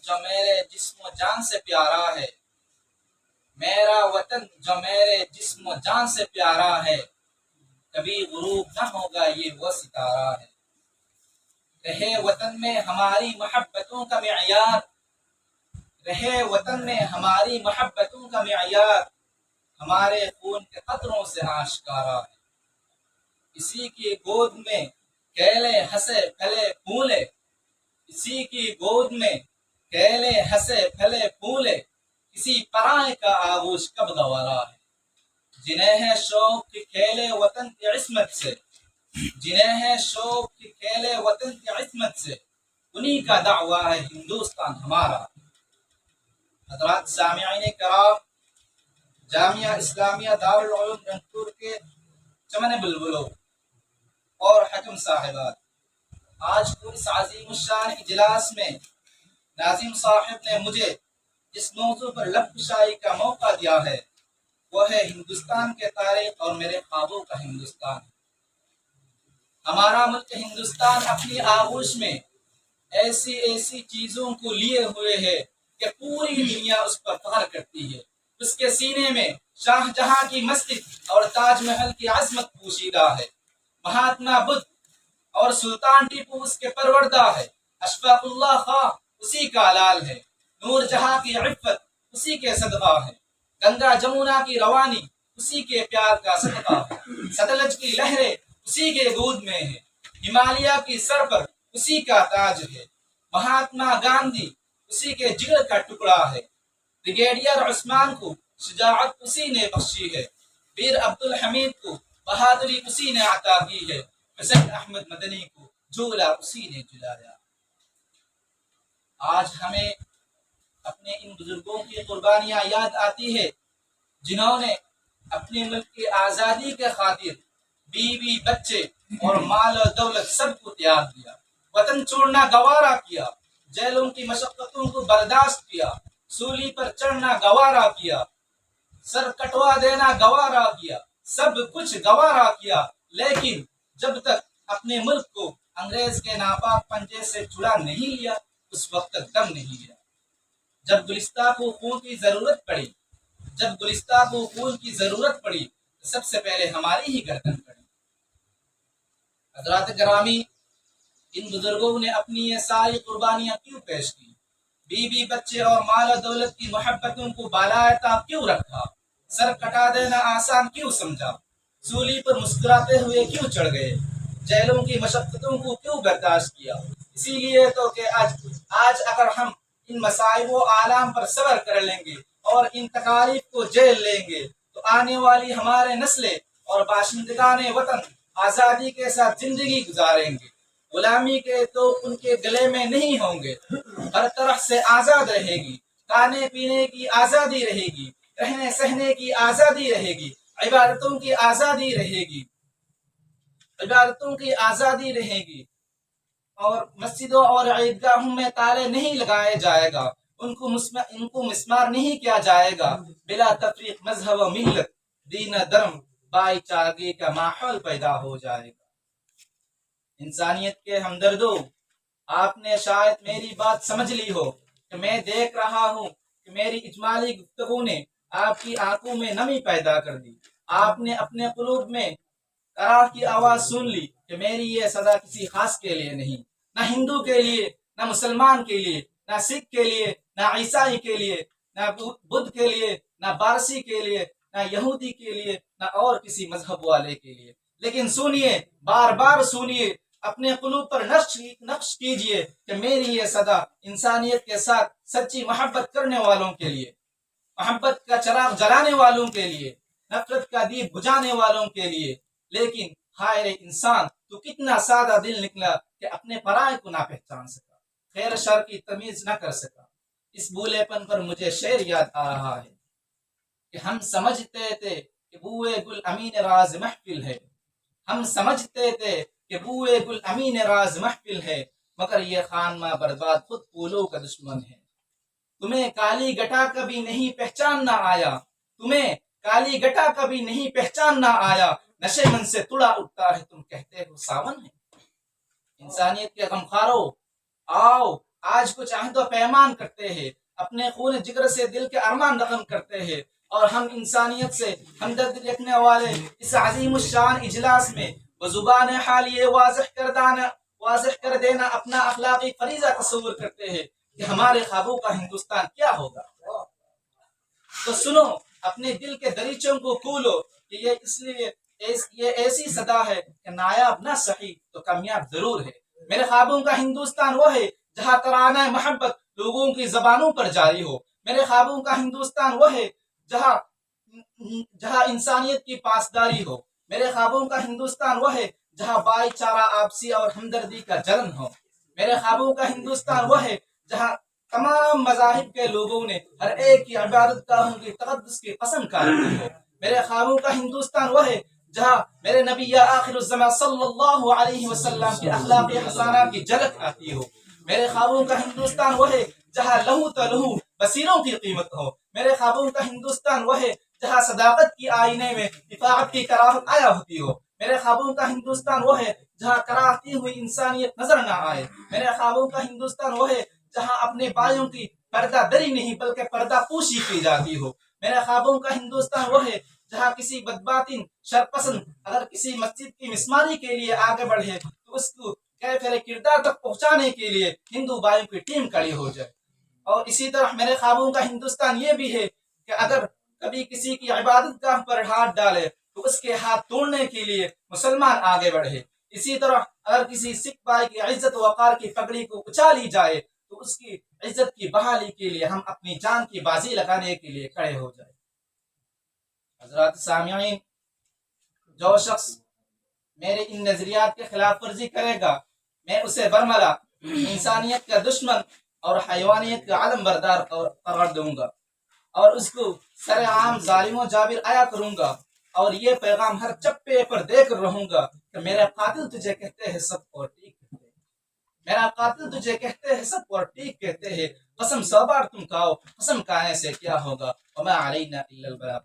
جو میرے جسم و جان سے پیارا ہے، میرا وطن جو میرے جسم و جان سے پیارا ہے، کبھی غروب نہ ہوگا یہ وہ ستارہ ہے۔ رہے وطن میں ہماری محبتوں کا معیار، رہے وطن میں ہماری محبتوں کا معیار، ہمارے خون کے قطروں سے آشکارا ہے۔ اسی کی گود میں کیلے ہنسے پھلے پھولے، اسی کی گود میں کیلے ہنسے پھلے پھولے، کسی پرائے کا آغوش کب گوارا ہے۔ جنہیں ہے شوق کی کھیلے وطن کی عصمت سے، جنہیں ہے شوق کی کھیلے وطن کی عصمت سے، انہی کا دعویٰ ہے ہندوستان ہمارا۔ حضرات سامعین کرام، جامعہ اسلامیہ دارالعلوم رنگپور کے چمن بلبلوں اور حکم صاحبات، آج کو اس عظیم الشان اجلاس میں ناظم صاحب نے مجھے جس موضوع پر لب کشائی کا موقع دیا ہے وہ ہے ہندوستان کے تاریخ اور میرے خوابوں کا ہندوستان۔ ہمارا ملک ہندوستان اپنی آغوش میں ایسی ایسی چیزوں کو لیے ہوئے ہے کہ پوری دنیا اس پر فخر کرتی ہے۔ اس کے سینے میں شاہ جہاں کی مسجد اور تاج محل کی عظمت پوشیدہ ہے۔ مہاتما بدھ اور سلطان ٹیپو اس کے پروردہ ہے۔ اشفاق اللہ خاں اسی کا لال ہے۔ نور جہاں کی عفت اسی کے صدقہ ہے۔ گنگا جمنا کی روانی اسی کے پیار کا صدقہ ہے۔ ستلج کی لہریں اسی کے دودھ میں ہے۔ ہمالیہ کی سر پر اسی کا تاج ہے۔ مہاتما گاندھی اسی کے جگر کا ٹکڑا ہے۔ بریگیڈیئر عثمان کو شجاعت اسی نے بخشی ہے۔ ویر عبدالحمید کو بہادری اسی نے عطا کی ہے۔ حسین احمد مدنی کو جھولا اسی نے جلایا۔ آج ہمیں اپنے ان بزرگوں کی قربانیاں یاد آتی ہے جنہوں نے اپنے ملک کی آزادی کے خاطر بیوی بچے اور مال و دولت سب کو تیاگ دیا، وطن چھوڑنا گوارا کیا، جیلوں کی مشقتوں کو برداشت کیا، سولی پر چڑھنا گوارا کیا، سر کٹوا دینا گوارا کیا، سب کچھ گوارا کیا، لیکن جب تک اپنے ملک کو انگریز کے ناپاک پنجے سے چھڑا نہیں لیا اس وقت تک دم نہیں لیا۔ جب گلستہ کو خون کی ضرورت پڑی، جب گلستہ کو خون کی ضرورت پڑی تو سب سے پہلے ہماری ہی گردن پڑی۔ حضرات گرامی، ان بزرگوں نے اپنی یہ ساری قربانیاں کیوں پیش کی؟ بیوی بچے اور مال و دولت کی محبتوں کو بالائے طاق کیوں رکھا؟ سر کٹا دینا آسان کیوں سمجھا؟ سولی پر مسکراتے ہوئے کیوں چڑھ گئے؟ جیلوں کی مشقتوں کو کیوں برداشت کیا؟ اسی لیے تو کہ آج اگر ہم ان مصائب و آلام پر صبر کر لیں گے اور ان تکالیف کو جھیل لیں گے تو آنے والی ہمارے نسلیں اور باشندگان وطن آزادی کے ساتھ زندگی گزاریں گے۔ غلامی کے تو ان کے گلے میں نہیں ہوں گے۔ ہر طرح سے آزاد رہے گی، کھانے پینے کی آزادی رہے گی، رہنے سہنے کی آزادی رہے گی، عبادتوں کی آزادی رہے گی، عبادتوں کی آزادی رہے گی، اور مسجدوں اور عیدگاہوں میں تالے نہیں لگائے جائے گا، ان کو مسمار نہیں کیا جائے گا، بلا تفریق مذہب و ملت، دین دھرم، بھائی چارگی کا ماحول پیدا ہو جائے گا۔ انسانیت کے ہمدردوں، آپ نے شاید میری بات سمجھ لی ہو کہ میں دیکھ رہا ہوں کہ میری اجمالی گفتگو نے آپ کی آنکھوں میں نمی پیدا کر دی۔ آپ نے اپنے قلوب میں کراہ کی آواز سن لی کہ میری یہ سزا کسی خاص کے لیے نہیں، نہ ہندو کے لیے، نہ مسلمان کے لیے، نہ سکھ کے لیے، نہ عیسائی کے لیے، نہ بدھ کے لیے، نہ پارسی کے لیے، نہ یہودی کے لیے، نہ اور کسی مذہب والے کے لیے۔ لیکن سنیے، بار بار سنیے، اپنے قلوب پر نقش کیجئے کہ میری یہ صدا انسانیت کے ساتھ سچی محبت کرنے والوں کے لیے، محبت کا چراغ جلانے والوں کے لیے، نفرت کا دیپ بجھانے والوں کے لیے۔ لیکن ہائے رے انسان، تو کتنا سادہ دل نکلا کہ اپنے پرائے کو نہ پہچان سکا، خیر شر کی تمیز نہ کر سکا۔ اس بھولے پن پر مجھے شعر یاد آ رہا ہے کہ ہم سمجھتے تھے کہ بوئے گل امین راز محفل ہے، ہم سمجھتے تھے کہ بوئے گل امین راز محفل ہے، مگر یہ خانمہ برباد خود پھولوں کا دشمن ہے۔ تمہیں کالی گٹا کبھی نہیں پہچاننا آیا، تمہیں کالی گٹا کبھی نہیں پہچاننا آیا، نشے من سے تڑا اٹھتا ہے تم کہتے ہو ساون ہے۔ انسانیت کے غمخارو، آؤ آج کچھ عہد و پیمان کرتے ہیں، اپنے خون جگر سے دل کے ارمان رقم کرتے ہیں، اور ہم انسانیت سے ہمدردی رکھنے والے اس عظیم الشان اجلاس میں بزبان حال یہ واضح کر دینا اپنا اخلاقی فریضہ تصور کرتے ہیں کہ ہمارے خوابوں کا ہندوستان کیا ہوگا۔ تو سنو، اپنے دل کے دریچوں کو کھولو کہ یہ ایسی صدا ہے کہ نایاب نہ صحیح تو کامیاب ضرور ہے۔ میرے خوابوں کا ہندوستان وہ ہے جہاں ترانہ محبت لوگوں کی زبانوں پر جاری ہو۔ میرے خوابوں کا ہندوستان وہ ہے جہاں انسانیت کی پاسداری ہو۔ میرے خوابوں کا ہندوستان وہ ہے جہاں بھائی چارہ، آپسی اور ہمدردی کا جلن ہو۔ میرے خوابوں کا ہندوستان وہ ہے جہاں تمام مذاہب کے لوگوں نے ہر ایک کی عبادت گاہوں کی تقدس کی قسم کھائی ہو۔ میرے خوابوں کا ہندوستان وہ ہے جہاں میرے نبی آخر الزمان صلی اللہ علیہ وسلم کی اخلاقی حسانہ کی جھلک آتی ہو۔ میرے خوابوں کا ہندوستان وہ ہے جہاں لہو تو لہو بصیروں کی قیمت ہو۔ میرے خوابوں کا ہندوستان وہ ہے جہاں صداقت کی آئینے میں اطاعت کی کراہت آیا ہوتی ہو۔ میرے خوابوں کا ہندوستان وہ ہے جہاں کراہتی ہوئی انسانیت نظر نہ آئے۔ میرے خوابوں کا ہندوستان وہ ہے جہاں اپنے بھائیوں کی پردہ دری نہیں بلکہ پردہ پوشی کی جاتی ہو۔ میرے خوابوں کا ہندوستان وہ ہے جہاں کسی بدباطن شرپسند اگر کسی مسجد کی مسماری کے لیے آگے بڑھے تو اس کو کیفر کردار تک پہنچانے کے لیے ہندو بھائیوں کی ٹیم کھڑی ہو جائے۔ اور اسی طرح میرے خوابوں کا ہندوستان یہ بھی ہے کہ اگر کبھی کسی کی عبادت گاہ پر ہاتھ ڈالے تو اس کے ہاتھ توڑنے کے لیے مسلمان آگے بڑھے۔ اسی طرح اگر کسی سکھ بھائی کی عزت و وقار کی پگڑی کو اچھالی جائے تو اس کی عزت کی بحالی کے لیے ہم اپنی جان کی بازی لگانے کے لیے کھڑے ہو جائیں۔ حضرات سامعین، جو شخص میرے ان نظریات کے خلاف ورزی کرے گا میں اسے برملا انسانیت کا دشمن اور حیوانیت کا علم بردار قرار دوں گا، اور اس کو سر عام ظالم و جابر آیا کروں گا، اور یہ پیغام ہر چپے پر دے کر رہوں گا کہ میرا قاتل تجھے کہتے ہیں سب اور ٹھیک کہتے ہیں، میرا قاتل تجھے کہتے ہیں سب اور ٹھیک کہتے ہیں، قسم 100 بار تم کھاؤ، قسم کھانے سے کیا ہوگا، وما علینا الا البلاغ۔